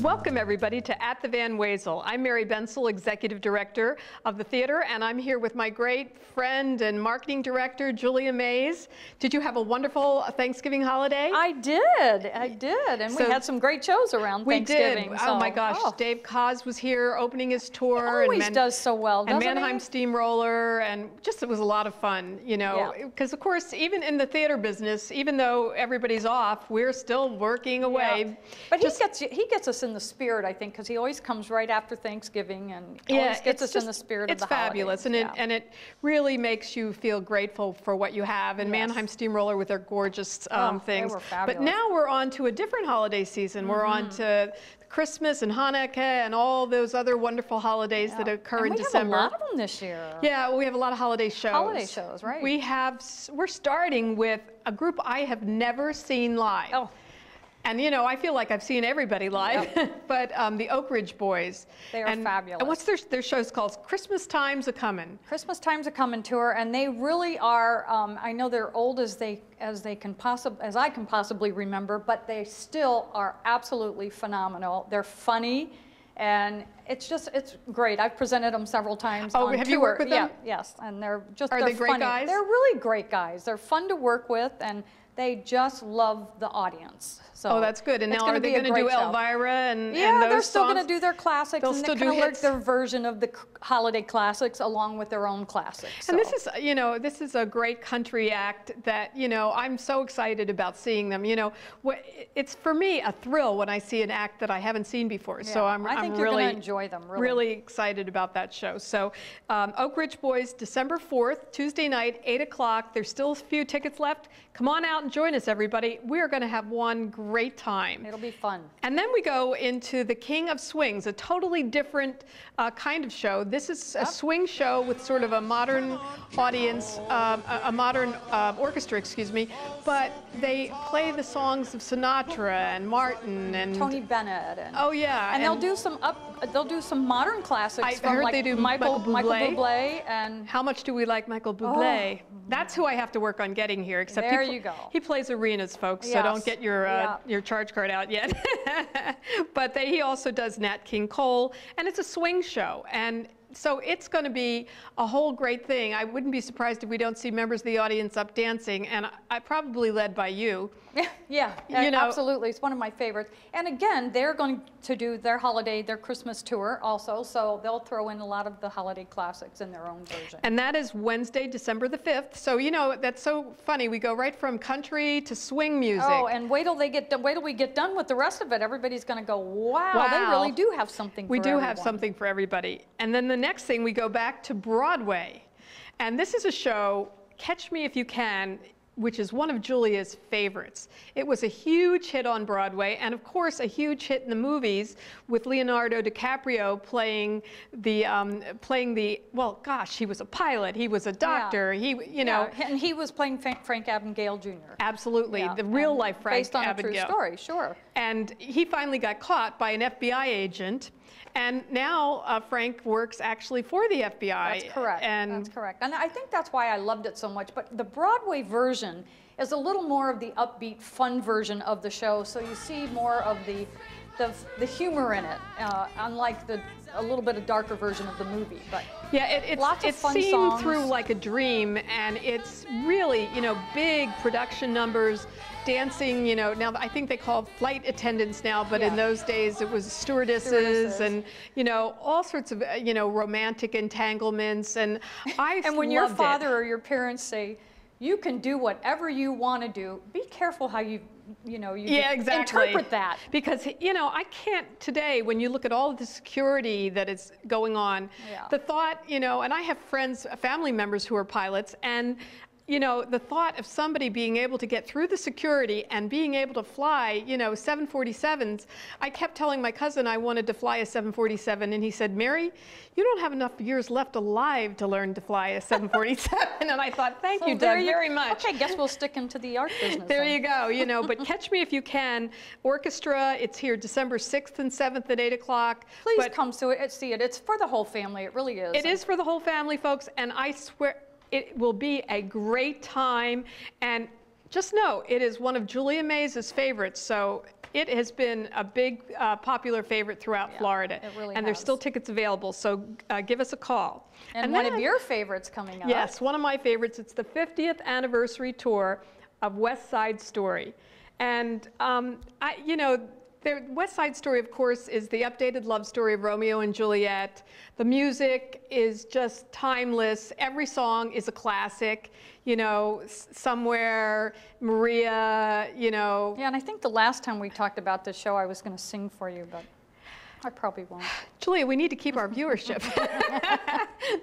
Welcome everybody to At the Van Wezel. I'm Mary Bensel, Executive Director of the theater, and I'm here with my great friend and marketing director, Julia Mays. Did you have a wonderful Thanksgiving holiday? I did, and we had some great shows around Thanksgiving. We did. Oh my gosh, Dave Koz was here opening his tour. Always does so well, doesn't he? And Mannheim Steamroller, and just it was a lot of fun, you know, because of course, even in the theater business, even though everybody's off, we're still working away. Yeah. But he gets us in the spirit, I think, because he always comes right after Thanksgiving and always gets us in the spirit of the holidays. It's fabulous, and it really makes you feel grateful for what you have. And Mannheim Steamroller with their gorgeous things. They were fabulous. But now we're on to a different holiday season. We're on to Christmas and Hanukkah and all those other wonderful holidays that occur in December. We have a lot of them this year. Yeah, we have a lot of holiday shows. Holiday shows, right. We're starting with a group I have never seen live. Oh. And you know, I feel like I've seen everybody live, but the Oak Ridge Boys. They are fabulous. And what's their show's called? Christmas Time's A Comin'. Christmas Time's A Comin' tour, and they really are. I know they're old as I can possibly remember, but they still are absolutely phenomenal. They're funny, and it's great. I've presented them several times. Oh, have you worked with them? Yes, and they're they great funny. Guys? They're really great guys. They're fun to work with, and they just love the audience. So that's good. And now are they going to do Elvira and yeah, those they're still going to songs? do their classics. They'll and still they do kind of hits. like their version of the holiday classics along with their own classics. And this is, you know, this is a great country act that, you know, I'm so excited about seeing them. You know, it's for me a thrill when I see an act that I haven't seen before. Yeah, so I'm think you're really going to enjoy them. Really excited about that show. So Oak Ridge Boys, December 4th, Tuesday night, 8 o'clock. There's still a few tickets left. Come on out and join us, everybody. We're going to have one great time. It'll be fun. And then we go into the King of Swings, a totally different kind of show. This is a swing show with sort of a modern audience, a modern orchestra, excuse me, but they play the songs of Sinatra and Martin and Tony Bennett. And, and they'll do some modern classics from heard like they do Michael Bublé. And how much do we like Michael Bublé? That's who I have to work on getting here. Except there you go. He plays arenas, folks. So don't get your charge card out yet. But he also does Nat King Cole, and it's a swing show. And so it's going to be a whole great thing. I wouldn't be surprised if we don't see members of the audience up dancing, and I probably led by you. Yeah, you know, absolutely. It's one of my favorites. And again, they're going to do their Christmas tour also, so they'll throw in a lot of the holiday classics in their own version. And that is Wednesday, December the 5th. So, you know, that's so funny. We go right from country to swing music. Oh, and wait till we get done with the rest of it. Everybody's going to go, wow, they really do have something for everyone. We do have something for everybody. And then the next thing, we go back to Broadway. And this is a show, Catch Me If You Can, which is one of Julia's favorites. It was a huge hit on Broadway, and of course a huge hit in the movies with Leonardo DiCaprio playing the well, gosh, he was a pilot, he was a doctor, you know. And he was playing Frank Abagnale Jr. Absolutely, the real life Frank Based on Abagnale. a true story, sure. And he finally got caught by an FBI agent. And now Frank works actually for the FBI. That's correct. That's correct. And I think that's why I loved it so much. But the Broadway version is a little more of the upbeat, fun version of the show. So you see more of the humor in it, unlike a little bit of darker version of the movie. But yeah, it's seen songs. Through like a dream, and it's really, you know, big production numbers. Dancing, you know, now I think they call flight attendants now, but in those days it was stewardesses and, you know, all sorts of, you know, romantic entanglements. And and when your father or your parents say, you can do whatever you want to do, be careful how you interpret that. Because, you know, I can't today, when you look at all of the security that is going on, the thought, you know, and I have friends, family members who are pilots, and you know, the thought of somebody being able to get through the security and being able to fly, you know, 747s. I kept telling my cousin I wanted to fly a 747, and he said, Mary, you don't have enough years left alive to learn to fly a 747. And I thought, thank you, Doug, very much. Okay, guess we'll stick into the art business. There you go, you know, but Catch Me If You Can, orchestra, it's here December 6th and 7th at 8 o'clock. Please come see it. It's for the whole family, it really is. It is for the whole family, folks, and I swear, it will be a great time, and just know it is one of Julia Mays' favorites, so it has been a big popular favorite throughout Florida. It really and has. there's still tickets available, so give us a call. And one of your favorites coming up. Yes, one of my favorites. It's the 50th anniversary tour of West Side Story. And, West Side Story, of course, is the updated love story of Romeo and Juliet. The music is just timeless. Every song is a classic. Somewhere, Maria, Yeah, and I think the last time we talked about this show, I was going to sing for you, but I probably won't. Julia, we need to keep our viewership.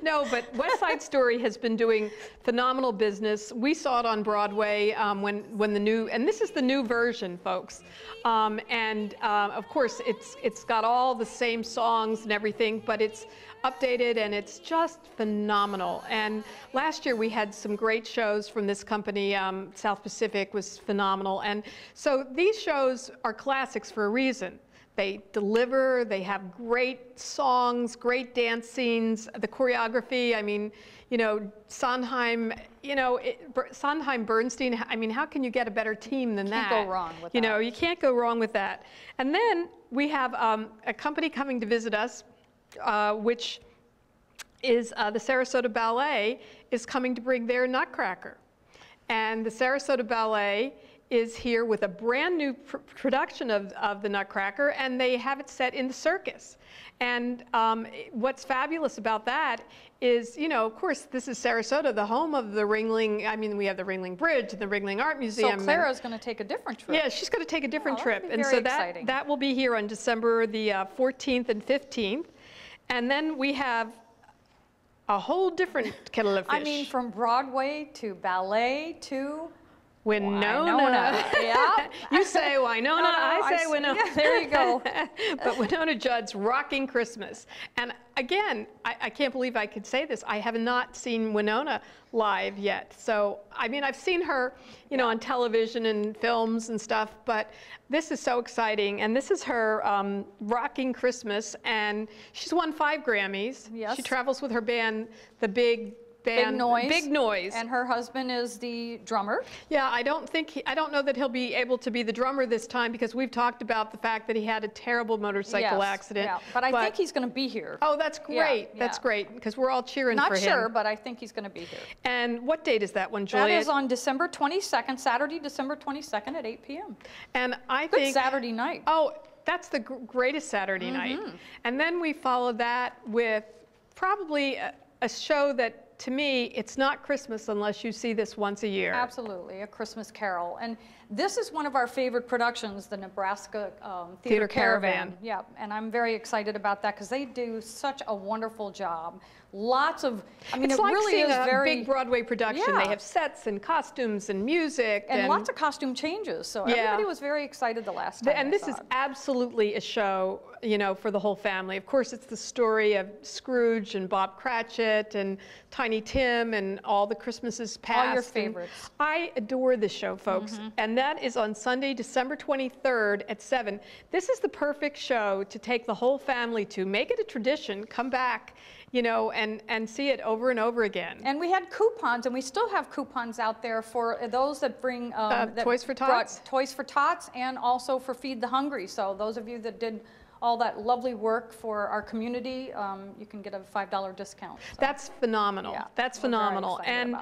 No, but West Side Story has been doing phenomenal business. We saw it on Broadway when the new, and this is the new version, folks. Of course, it's got all the same songs and everything, but it's updated and it's just phenomenal. And last year we had some great shows from this company. South Pacific was phenomenal. And so these shows are classics for a reason. They deliver, they have great songs, great dance scenes, the choreography, I mean, Sondheim, Sondheim, Bernstein, I mean, how can you get a better team than that? Can't go wrong with that. You can't go wrong with that. And then we have a company coming to visit us, which is the Sarasota Ballet is coming to bring their Nutcracker. And the Sarasota Ballet is here with a brand new production of the Nutcracker, and they have it set in the circus. And what's fabulous about that is, of course, this is Sarasota, the home of the Ringling. I mean, we have the Ringling Bridge and the Ringling Art Museum. So Clara's going to take a different trip. Yeah, she's going to take a different trip. And so that will be here on December the 14th and 15th. And then we have a whole different kettle of fish. I mean, from Broadway to ballet to Winona. Yeah. You say Winona, I say Winona. Yeah, there you go. But Winona Judd's Rocking Christmas. And again, I can't believe I could say this. I have not seen Winona live yet. So, I mean, I've seen her, on television and films and stuff, but this is so exciting. And this is her Rocking Christmas. And she's won 5 Grammys. Yes. She travels with her band, the Big Noise. And her husband is the drummer. Yeah, I don't know that he'll be able to be the drummer this time because we've talked about the fact that he had a terrible motorcycle accident. Yeah, but I think he's going to be here. Oh, that's great. Yeah, That's great because we're all cheering for him. Not sure, but I think he's going to be here. And what date is that one, Julia? That is on December 22nd, Saturday, December 22nd at 8 p.m. And I Good think Saturday night. Oh, that's the greatest Saturday night. And then we follow that with probably a show that, to me, it's not Christmas unless you see this once a year. Absolutely, A Christmas Carol. And this is one of our favorite productions, the Nebraska Theater Caravan. Yeah, and I'm very excited about that because they do such a wonderful job. Lots of, I mean, it's it like really seeing is a very big Broadway production. Yeah. They have sets and costumes and music. And lots of costume changes. So everybody was very excited the last time. And this is absolutely a show, for the whole family. Of course, it's the story of Scrooge and Bob Cratchit and Tiny Tim and all the Christmases past. All your favorites. I adore this show, folks. And that is on Sunday, December 23rd at 7. This is the perfect show to take the whole family to. Make it a tradition. Come back, and see it over and over again. And we had coupons, and we still have coupons out there for those that bring Toys for Tots. Toys for Tots, and also for Feed the Hungry. So those of you that did all that lovely work for our community, you can get a $5 discount. So. That's phenomenal. Yeah, that's phenomenal. And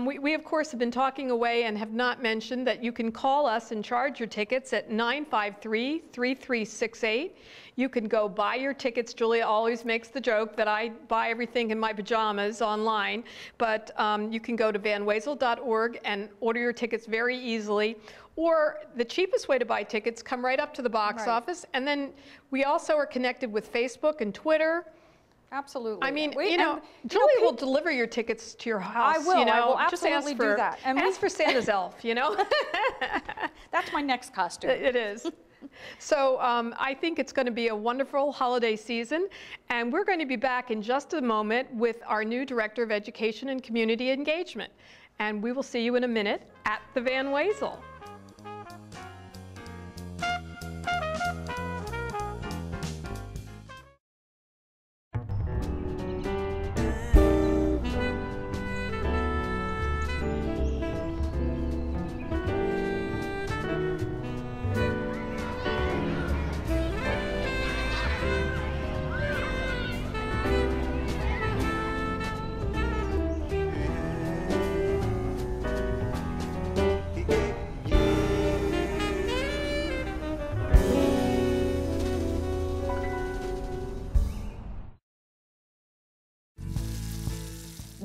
we, of course, have been talking away and have not mentioned that you can call us and charge your tickets at 953-3368. You can go buy your tickets. Julia always makes the joke that I buy everything in my pajamas online, but you can go to vanwezel.org and order your tickets very easily. Or the cheapest way to buy tickets, come right up to the box office. And then we also are connected with Facebook and Twitter. Absolutely. I mean, Julia will deliver your tickets to your house. I will. I will absolutely do that. And ask for Santa's elf, That's my next costume. It is. So I think it's going to be a wonderful holiday season. And we're going to be back in just a moment with our new Director of Education and Community Engagement. And we will see you in a minute at the Van Wezel.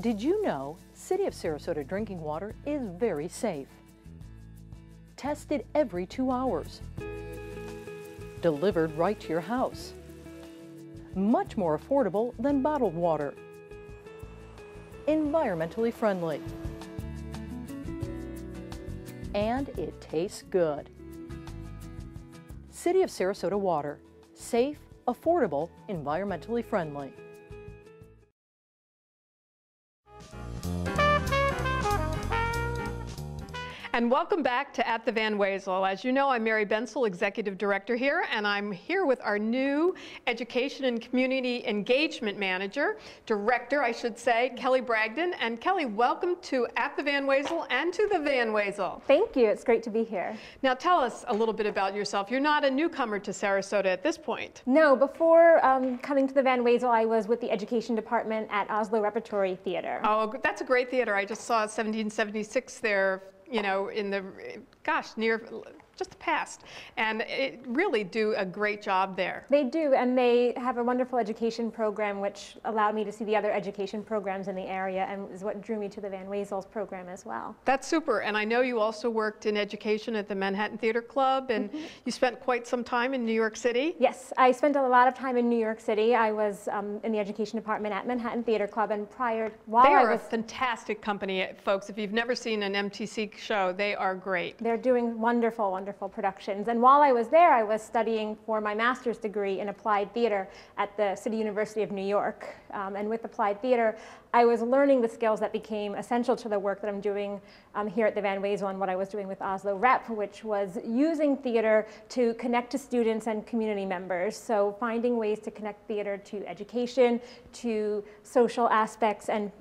Did you know City of Sarasota drinking water is very safe? Tested every 2 hours. Delivered right to your house. Much more affordable than bottled water. Environmentally friendly. And it tastes good. City of Sarasota water. Safe, affordable, environmentally friendly. And welcome back to At the Van Wezel. As you know, I'm Mary Bensel, Executive Director here, and I'm here with our new Education and Community Engagement Manager, Director, I should say, Kelly Bragdon. And Kelly, welcome to At the Van Wezel and to the Van Wezel. Thank you. It's great to be here. Now tell us a little bit about yourself. You're not a newcomer to Sarasota at this point. No, before coming to the Van Wezel, I was with the Education Department at Oslo Repertory Theater. Oh, that's a great theater. I just saw 1776 there, you know, in the, gosh, near, just past. And it really do a great job there. They do, and they have a wonderful education program which allowed me to see the other education programs in the area and is what drew me to the Van Wezel's program as well. That's super. And I know you also worked in education at the Manhattan Theater Club, and you spent quite some time in New York City. Yes, I spent a lot of time in New York City. I was in the education department at Manhattan Theater Club, and while they I are was... a fantastic company, folks. If you've never seen an MTC show, they are great. They're doing wonderful, wonderful productions. And while I was there, I was studying for my master's degree in applied theater at the City University of New York. And with applied theater, I was learning the skills that became essential to the work that I'm doing here at the Van Wezel and what I was doing with Oslo Rep, which was using theater to connect to students and community members. So finding ways to connect theater to education, to social aspects, and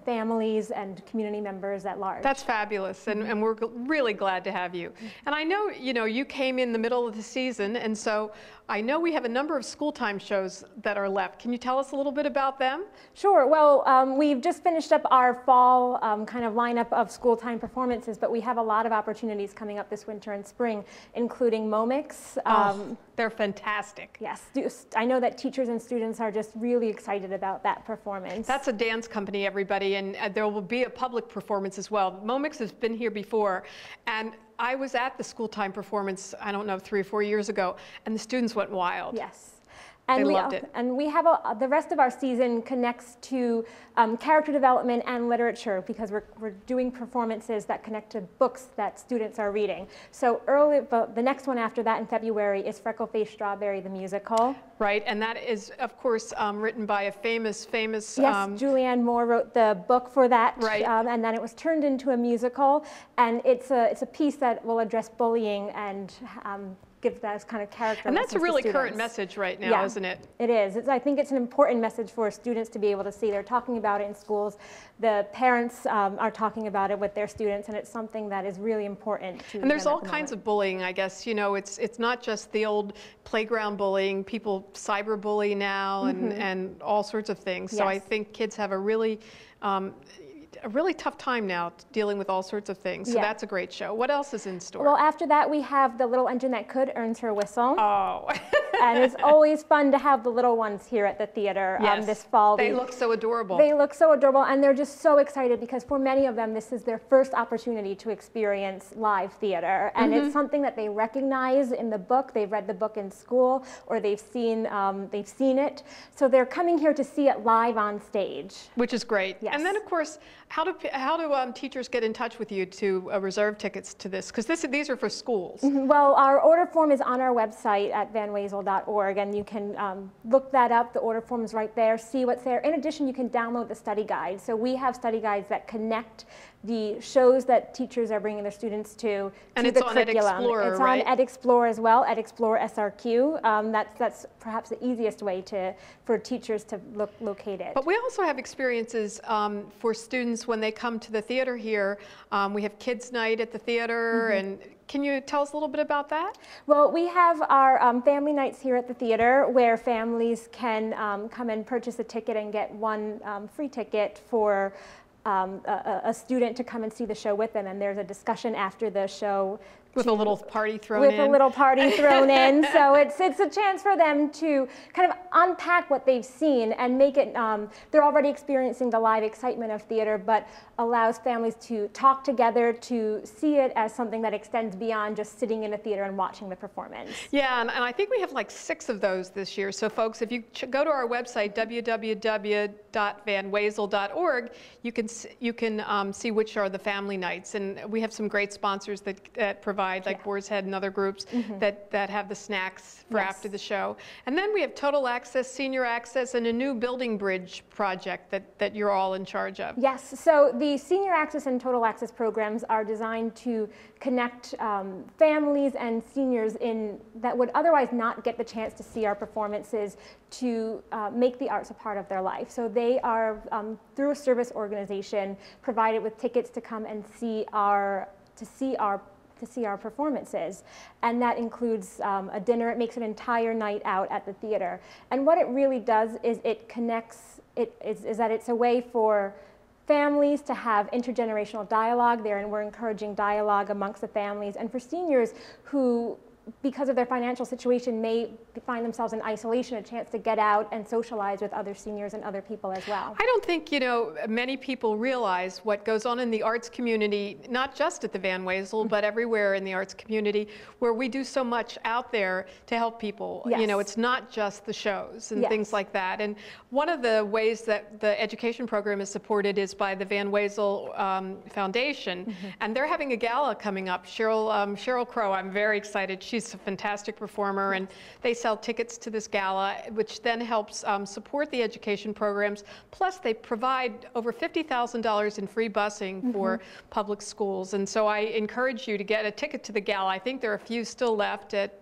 families and community members at large. That's fabulous, and we're really glad to have you. And I know, you know, you came in the middle of the season, and so I know we have a number of school time shows that are left. Can you tell us a little bit about them? Sure. Well, we've just finished up our fall kind of lineup of school time performances, but we have a lot of opportunities coming up this winter and spring, including MOMICs. They're fantastic. Yes. I know that teachers and students are just really excited about that performance. That's a dance company, everybody, and there will be a public performance as well. MOMICs has been here before, and I was at the school time performance, I don't know, 3 or 4 years ago, and the students went wild. Yes. And they loved it. And we have the rest of our season connects to character development and literature, because we're doing performances that connect to books that students are reading. So the next one after that in February is Freckle-Faced Strawberry, the musical. Right, and that is, of course, written by a famous. Yes, Julianne Moore wrote the book for that. Right. And then it was turned into a musical, and it's a piece that will address bullying and give that kind of character. And that's a really current message right now, isn't it? It is. I think it's an important message for students to be able to see. They're talking about it in schools. The parents are talking about it with their students, and it's something that is really important to them. And there's all kinds of bullying, I guess. You know, it's not just the old playground bullying. People cyberbully now, and all sorts of things. So I think kids have a really tough time now dealing with all sorts of things. So that's a great show. What else is in store? Well, after that, we have The Little Engine That Could Earns Her Whistle. Oh. And it's always fun to have the little ones here at the theater this fall. They look so adorable. They look so adorable, and they're just so excited because for many of them, this is their first opportunity to experience live theater. And it's something that they recognize in the book. They've read the book in school, or they've seen it. So they're coming here to see it live on stage. Which is great. Yes. And then, of course, how do teachers get in touch with you to reserve tickets to this? Because these are for schools. Well, our order form is on our website at vanwezel.org, and you can look that up. The order form is right there, see what's there. In addition, you can download the study guide. So we have study guides that connect the shows that teachers are bringing their students to and it's the on curriculum. EdExplorer, it's right? on EdExplorer as well, EdExplorer SRQ. That's perhaps the easiest way for teachers to locate it. But we also have experiences for students when they come to the theater here. We have kids' night at the theater, and can you tell us a little bit about that? Well, we have our family nights here at the theater where families can come and purchase a ticket and get one free ticket for a student to come and see the show with them, and there's a discussion after the show With a little party thrown in. With a little party thrown in. So it's a chance for them to kind of unpack what they've seen and make it, they're already experiencing the live excitement of theater, but allows families to talk together, to see it as something that extends beyond just sitting in a theater and watching the performance. Yeah, and I think we have like 6 of those this year. So folks, if you go to our website, www.vanwezel.org, you can see which are the family nights. And we have some great sponsors that provide, like Boar's Head and other groups that have the snacks for after the show. And then we have total access, senior access, and a new building bridge project that you're all in charge of. Yes, so the senior access and total access programs are designed to connect families and seniors that would otherwise not get the chance to see our performances to make the arts a part of their life. So they are, through a service organization, provided with tickets to come and see our performances, and that includes a dinner. It makes an entire night out at the theater, and what it really does is it connects. Is that it's a way for families to have intergenerational dialogue there, and we're encouraging dialogue amongst the families, and for seniors who, because of their financial situation, may find themselves in isolation, a chance to get out and socialize with other seniors and other people as well. I don't think, many people realize what goes on in the arts community, not just at the Van Wezel, but everywhere in the arts community, where we do so much out there to help people. Yes. It's not just the shows and things like that. And one of the ways that the education program is supported is by the Van Wezel Foundation, and they're having a gala coming up. Cheryl Crow, I'm very excited. She's a fantastic performer, and they sell tickets to this gala, which then helps support the education programs. Plus, they provide over $50,000 in free busing for public schools. And so I encourage you to get a ticket to the gala. I think there are a few still left at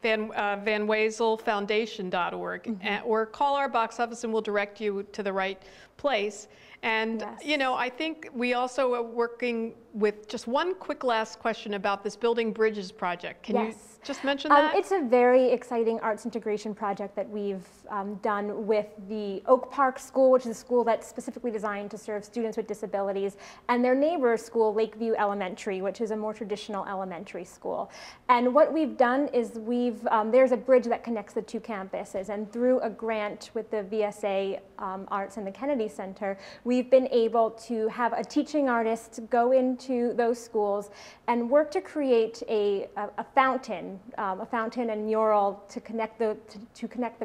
vanwezelfoundation.org, or call our box office and we'll direct you to the right place. And, I think we also are working with just one quick last question about this Building Bridges project. Can you just mention that? It's a very exciting arts integration project that we've done with the Oak Park School, which is a school that's specifically designed to serve students with disabilities, and their neighbor school, Lakeview Elementary, which is a more traditional elementary school. And what we've done is there's a bridge that connects the 2 campuses, and through a grant with the VSA Arts and the Kennedy Center, we've been able to have a teaching artist go into those schools and work to create a fountain and mural to connect the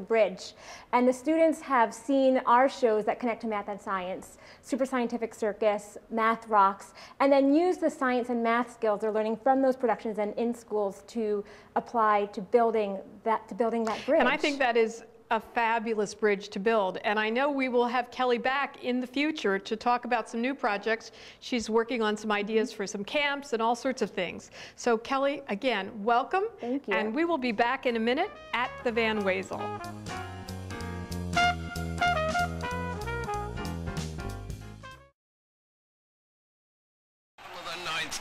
bridge. And the students have seen our shows that connect to math and science, Super Scientific Circus, Math Rocks, and then use the science and math skills they're learning from those productions and in schools to apply to building that bridge. And I think that is a fabulous bridge to build. And I know we will have Kelly back in the future to talk about some new projects. She's working on some ideas for some camps and all sorts of things. So Kelly, again, welcome. Thank you. And we will be back in a minute at the Van Wezel.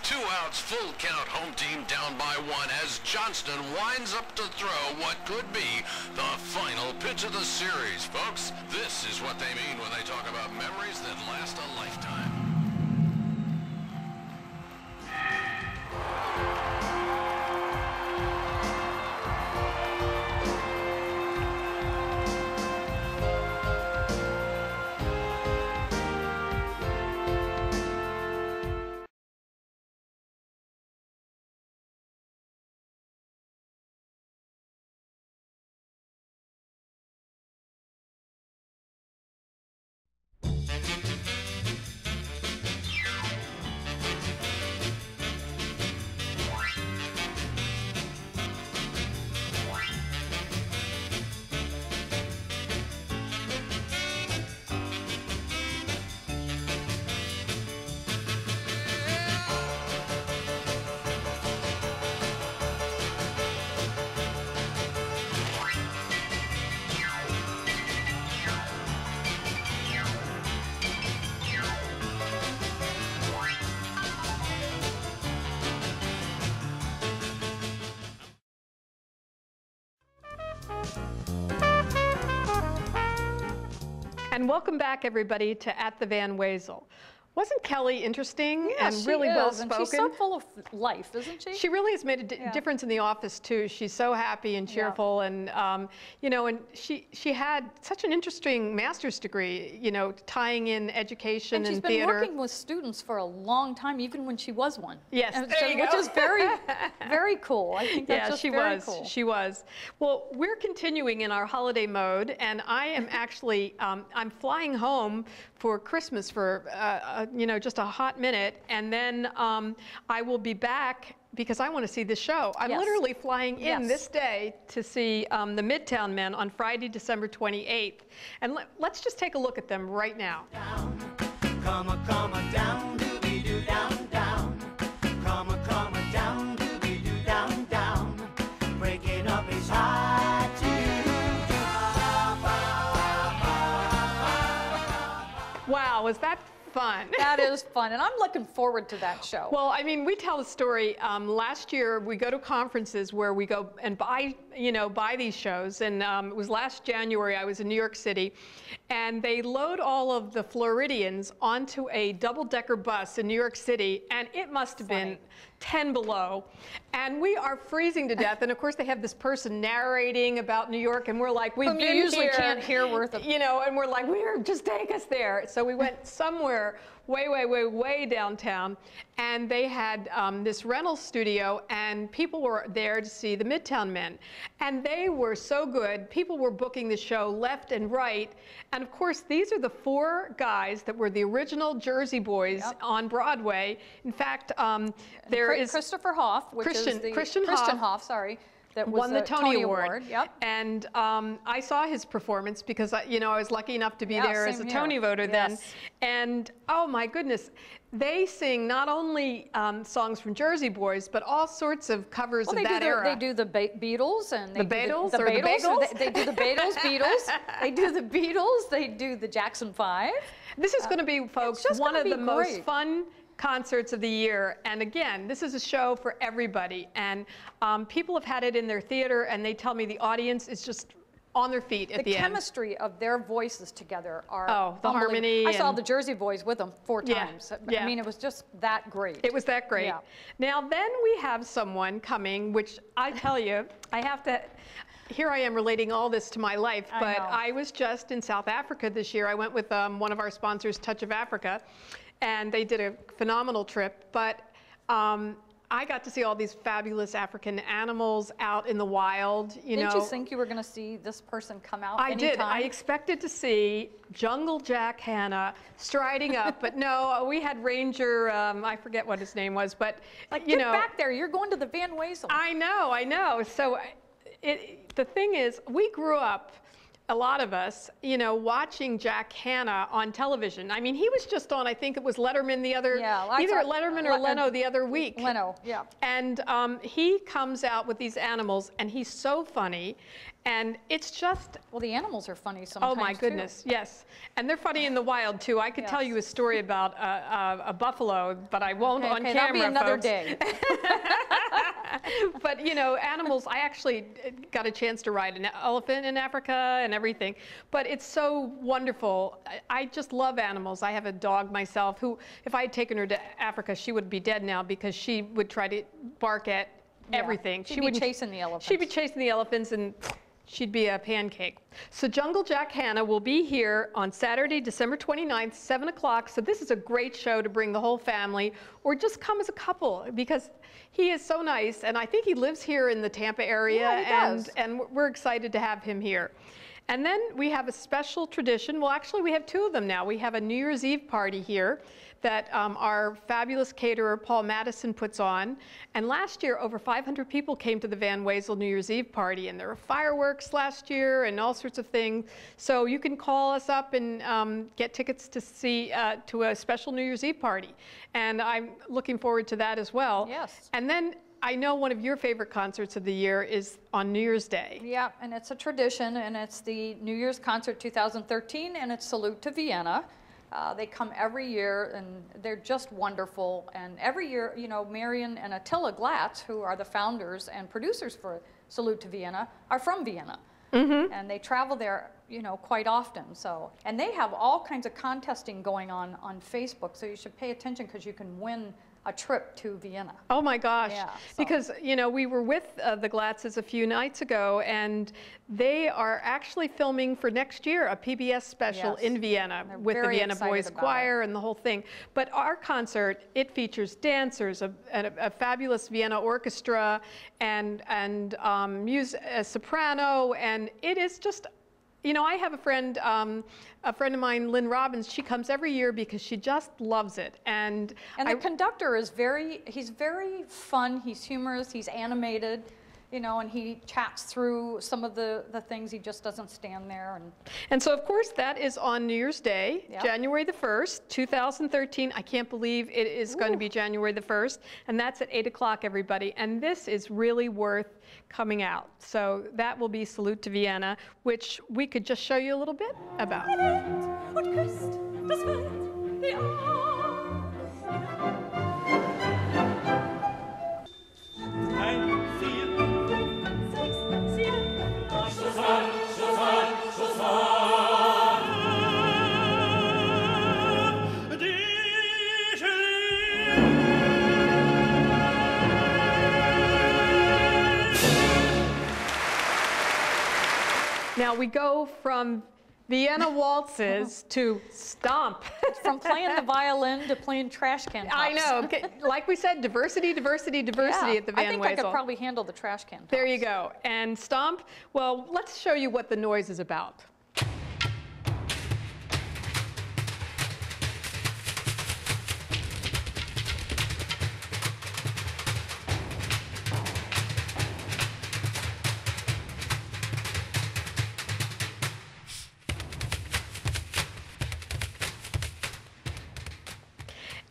Two outs, full count, home team down by 1 as Johnston winds up to throw what could be the final pitch of the series. Folks, this is what they mean when they talk about memories that last a lifetime. And welcome back, everybody, to At the Van Wezel. Wasn't Kelly interesting Yeah, and really well spoken? And she's so full of life, isn't she? She really has made a difference in the office too. She's so happy and cheerful, and you know, and she had such an interesting master's degree. You know, tying in education and theater. And she's been working with students for a long time, even when she was one. Yes, which is very, very cool. I think that's just very cool. She was. Well, we're continuing in our holiday mode, and I am actually I'm flying home for Christmas for you know, just a hot minute, and then I will be back because I want to see the show. I'm literally flying in this day to see the Midtown Men on Friday, December 28th. And let's just take a look at them right now. Down, come down, doo-be-doo, down, down. Come down, doo-be-doo, down, down. Breaking up is hard to do. Wow, was that fun? That is fun, and I'm looking forward to that show. Well, I mean, we tell the story. Last year, we go to conferences where we go and buy these shows. And it was last January. I was in New York City, and they load all of the Floridians onto a double-decker bus in New York City, and it must have been 10 below, and we are freezing to death. And of course, they have this person narrating about New York, and we're like, we've been usually here, can't hear worth of, you know, and we're like, just take us there. So we went somewhere way downtown, and they had this rental studio, and people were there to see the Midtown Men, and they were so good. People were booking the show left and right, and of course, these are the 4 guys that were the original Jersey Boys on Broadway. In fact, there is Christopher Hoff, which is the Christian Hoff, sorry. That won the Tony Award. Yep. And I saw his performance because I was lucky enough to be there as a Tony voter then. And oh my goodness, they sing not only songs from Jersey Boys, but all sorts of covers of that era. They do the Beatles and the Beatles. They do the Beatles. They do the Beatles. They do the Jackson 5. This is going to be, folks, one of the most fun concerts of the year. And again, this is a show for everybody. And people have had it in their theater, and they tell me the audience is just on their feet at the end. The chemistry of their voices together are the harmony. I saw the Jersey Boys with them 4 times. Yeah. I mean, it was just that great. It was that great. Yeah. Now then we have someone coming, which I tell you, I have to, here I am relating all this to my life, but I was just in South Africa this year. I went with one of our sponsors, Touch of Africa, and they did a phenomenal trip, but I got to see all these fabulous African animals out in the wild. Didn't you think you were going to see this person come out anytime? I did. I expected to see Jungle Jack Hanna striding up, but no, we had Ranger, I forget what his name was, but get back there. You're going to the Van Wezel. I know. So the thing is, we grew up, a lot of us, watching Jack Hanna on television. I mean, he was just on, I think it was Letterman the other, either Letterman or Leno the other week. Leno, yeah. And he comes out with these animals, and he's so funny. And it's just... Well, the animals are funny sometimes, oh, my goodness, yes. And they're funny in the wild, too. I could tell you a story about a buffalo, but I won't on camera, that'll be another folks. day. But, animals, I actually got a chance to ride an elephant in Africa and everything. But it's so wonderful. I just love animals. I have a dog myself who, if I had taken her to Africa, she would be dead now because she would try to bark at everything. She'd be chasing the elephants. She'd be chasing the elephants, and she'd be a pancake. So Jungle Jack Hanna will be here on Saturday, December 29th, 7 o'clock. So this is a great show to bring the whole family, or just come as a couple, because he is so nice. And I think he lives here in the Tampa area, yeah, he does. And we're excited to have him here. And then we have a special tradition. Well, actually, we have 2 of them now. We have a New Year's Eve party here that our fabulous caterer, Paul Madison, puts on. And last year, over 500 people came to the Van Wezel New Year's Eve party. And there were fireworks last year and all sorts of things. So you can call us up and get tickets to see to a special New Year's Eve party. And I'm looking forward to that as well. Yes. And then I know one of your favorite concerts of the year is on New Year's Day. Yeah, and it's a tradition, and it's the New Year's Concert 2013, and it's Salute to Vienna. They come every year, and they're just wonderful. And every year, Marion and Attila Glatz, who are the founders and producers for Salute to Vienna, are from Vienna. and they travel there, you know, quite often. So, and they have all kinds of contesting going on Facebook, so you should pay attention because you can win a trip to Vienna. Oh my gosh. Yeah, so. Because, you know, we were with the Glatzes a few nights ago, and they are actually filming for next year a PBS special in Vienna with the Vienna Boys Choir and the whole thing. But our concert, it features dancers, a fabulous Vienna orchestra, and a soprano, and it is just, you know, I have a friend of mine, Lynn Robbins. She comes every year because she just loves it. And the conductor is he's very fun, he's humorous, he's animated, you know, and he chats through some of the things. He just doesn't stand there. And so, of course, that is on New Year's Day, January the 1st, 2013. I can't believe it is going to be January the 1st. And that's at 8 o'clock, everybody. And this is really worth coming out. So that will be Salute to Vienna, which we could just show you a little bit about. Now we go from Vienna waltzes to stomp. From playing the violin to playing trash can tops. I know. Like we said, diversity, diversity, diversity at the Van Wezel. I think I could probably handle the trash can tops. There you go. And stomp, well, let's show you what the noise is about.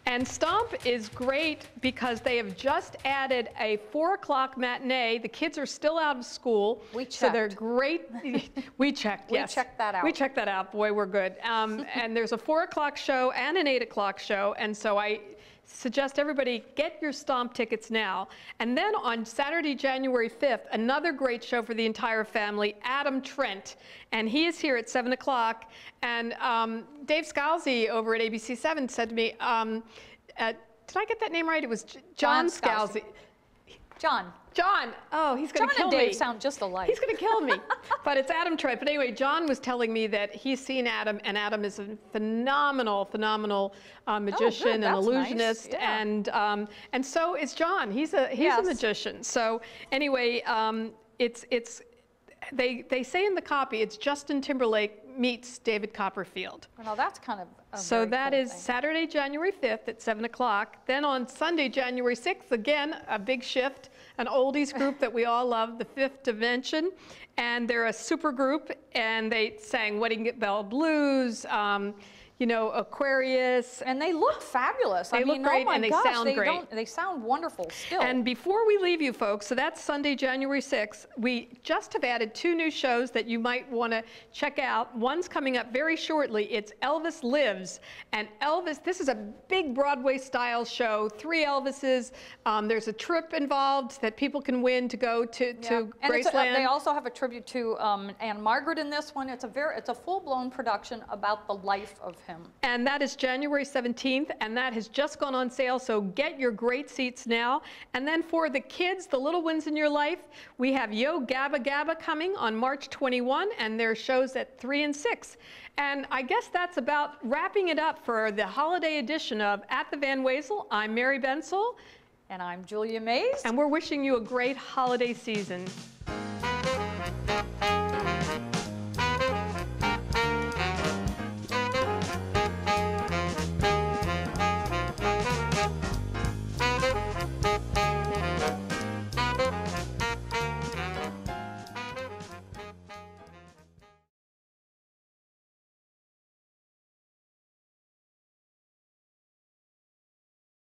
And Stomp is great because they have just added a 4 o'clock matinee. The kids are still out of school. We checked. So they're great. We checked, yes. We checked that out. We checked that out. Boy, we're good. And there's a 4 o'clock show and an 8 o'clock show. And so I suggest everybody get your Stomp tickets now. And then on Saturday, January 5th, another great show for the entire family, Adam Trent. And he is here at 7 o'clock. And Dave Scalzi over at ABC7 said to me, did I get that name right? It was John Scalzi. John. Oh, he's going to kill me. John and Dave sound just alike. He's going to kill me. But it's Adam Trent. But anyway, John was telling me that he's seen Adam, and Adam is a phenomenal magician and illusionist. Nice. Yeah. And so is John. He's a magician. So anyway, they say in the copy it's Justin Timberlake meets David Copperfield. Well, that's kind of a so that cool is thing. Saturday, January 5th at 7 o'clock. Then on Sunday, January 6th, again, a big shift, an oldies group that we all love, the Fifth Dimension. And they're a super group, and they sang Wedding Bell Blues, you know, Aquarius. And they look fabulous. They look great, and they sound great. They sound wonderful still. And before we leave you folks, so that's Sunday, January 6th, we just have added 2 new shows that you might want to check out. One's coming up very shortly. It's Elvis Lives. And Elvis, this is a big Broadway style show, 3 Elvises. There's a trip involved that people can win to go to Graceland. They also have a tribute to Anne Margaret in this one. It's a full-blown production about the life of him. And that is January 17th, and that has just gone on sale, so get your great seats now. And then for the kids, the little ones in your life, we have Yo Gabba Gabba coming on March 21, and there are shows at 3 and 6. And I guess that's about wrapping it up for the holiday edition of At the Van Wezel. I'm Mary Bensel. And I'm Julia Mays. And we're wishing you a great holiday season.